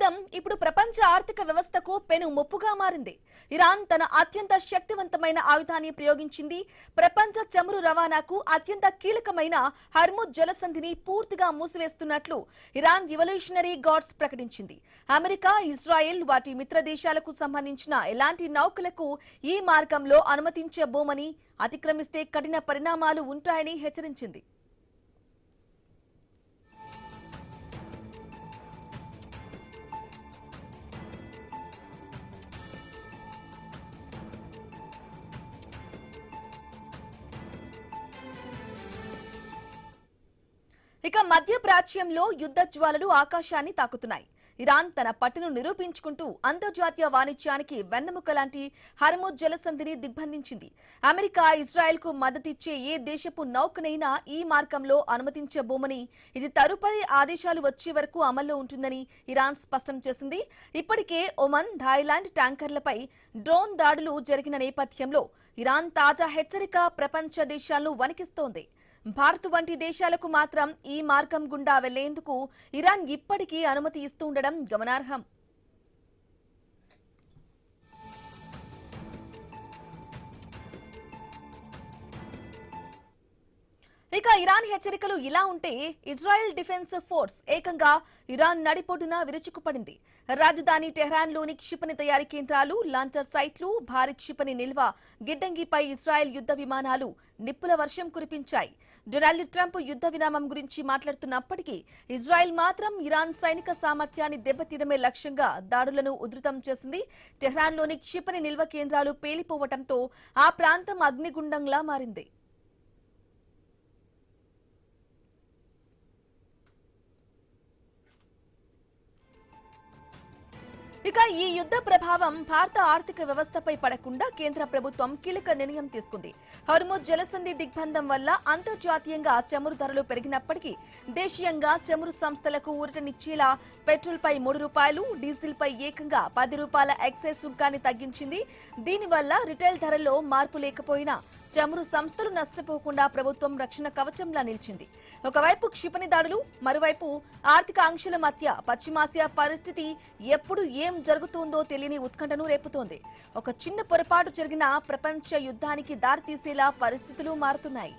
యుద్ధం ఇప్పుడు ప్రపంచ ఆర్థిక వ్యవస్థకు పెను ముప్పుగా మారింది. ఇరాన్ తన అత్యంత శక్తివంతమైన ఆయుధాన్ని ప్రయోగించింది. ప్రపంచ చమురు రవాణాకు అత్యంత కీలకమైన హర్ముజ్ జలసంధిని పూర్తిగా మూసివేస్తున్నట్లు ఇరాన్ రివల్యూషనరీ గార్డ్స్ ప్రకటించింది. అమెరికా, ఇజ్రాయెల్ వాటి మిత్ర దేశాలకు సంబంధించిన ఎలాంటి నౌకలకు ఈ మార్గంలో అనుమతించబోమని, అతిక్రమిస్తే కఠిన పరిణామాలు ఉంటాయని హెచ్చరించింది. ఇక మధ్య ప్రాచ్యంలో యుద్ధ జ్వాలలు ఆకాశాన్ని తాకుతున్నాయి. ఇరాన్ తన పట్టును నిరూపించుకుంటూ అంతర్జాతీయ వాణిజ్యానికి వెన్నెముక లాంటి హర్ముజ్ జలసంధిని దిగ్బంధించింది. అమెరికా, ఇజ్రాయెల్ కు మద్దతిచ్చే ఏ దేశపు నౌకనైనా ఈ మార్గంలో అనుమతించబోమని, ఇది తదుపరి ఆదేశాలు వచ్చే వరకు అమల్లో ఉంటుందని ఇరాన్ స్పష్టం చేసింది. ఇప్పటికే ఒమన్, థాయిలాండ్ ట్యాంకర్లపై డ్రోన్ దాడులు జరిగిన నేపథ్యంలో ఇరాన్ తాజా హెచ్చరిక ప్రపంచ దేశాలను వణికిస్తోంది. భారత్ వంటి దేశాలకు మాత్రం ఈ మార్గం గుండా వెళ్లేందుకు ఇరాన్ ఇప్పటికీ అనుమతి ఇస్తుండడం గమనార్హం. ఇక ఇరాన్ హెచ్చరికలు ఇలా ఉంటే, ఇజ్రాయెల్ డిఫెన్స్ ఫోర్స్ ఏకంగా ఇరాన్ నడిపొడ్డున విరుచుకుపడింది. రాజధాని టెహ్రాన్లోని క్షిపణి తయారీ కేంద్రాలు, లాంచర్ సైట్లు, భారీ క్షిపణి నిల్వ గిడ్డంగిపై ఇజ్రాయెల్ యుద్ధ విమానాలు నిప్పుల వర్షం కురిపించాయి. డొనాల్డ్ ట్రంప్ యుద్ధ విరామం గురించి మాట్లాడుతున్నప్పటికీ ఇజ్రాయెల్ మాత్రం ఇరాన్ సైనిక సామర్థ్యాన్ని దెబ్బతీయడమే లక్ష్యంగా దాడులను ఉధృతం చేసింది. టెహ్రాన్లోని క్షిపణి నిల్వ కేంద్రాలు పేలిపోవడంతో ఆ ప్రాంతం అగ్నిగుండంలా మారింది. ఇక ఈ యుద్ధ ప్రభావం భారత ఆర్థిక వ్యవస్థపై పడకుండా కేంద్ర ప్రభుత్వం కీలక నిర్ణయం తీసుకుంది. హర్ముజ్ జలసంధి దిగ్బంధం వల్ల అంతర్జాతీయంగా చమురు ధరలు పెరిగినప్పటికీ దేశీయంగా చమురు సంస్థలకు ఊరటనిచ్చేలా పెట్రోల్పై ₹3, డీజిల్పై ఏకంగా ₹10 ఎక్సైజ్ సుంకాన్ని తగ్గించింది. దీనివల్ల రిటైల్ ధరల్లో మార్పు లేకపోయినా చమురు సంస్థలు నష్టపోకుండా ప్రభుత్వం రక్షణ కవచంలా నిలిచింది. ఒకవైపు క్షిపణి దాడులు, మరోవైపు ఆర్థిక ఆంక్షల మధ్య పశ్చిమాసియా పరిస్థితి ఎప్పుడు ఏం జరుగుతుందో తెలియని ఉత్కంఠను రేపుతోంది. ఒక చిన్న పొరపాటు జరిగినా ప్రపంచ యుద్ధానికి దారితీసేలా పరిస్థితులు మారుతున్నాయి.